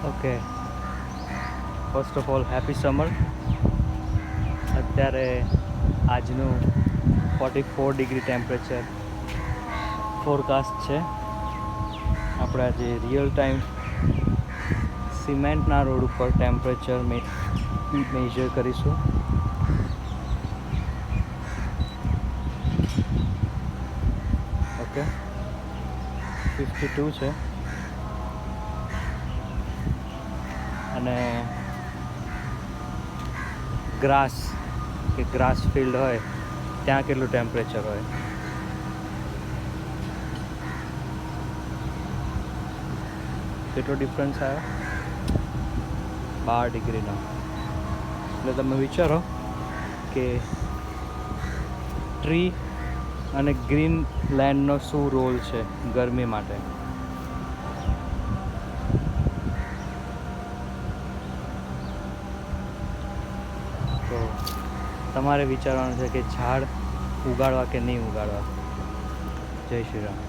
Okay, first of all happy summer. અત્યારે આજનું 44 degree temperature forecast છે. આપણે આજે રિયલ ટાઈમ સિમેન્ટના રોડ ઉપર ટેમ્પરેચર મેજર કરીશું. ઓકે, 52 છે. અને ગ્રાસ ફિલ્ડ હોય ત્યાં કેટલું ટેમ્પરેચર હોય? કેટલો ડિફરન્સ આવ્યો? 12 ડિગ્રીનો. એટલે તમે વિચારો કે ટ્રી અને ગ્રીન લેન્ડનો શું રોલ છે ગરમી માટે. તો તમારે વિચારવાનું છે કે ઝાડ ઉગાડવા કે નહીં ઉગાડવા. જય શ્રી રામ.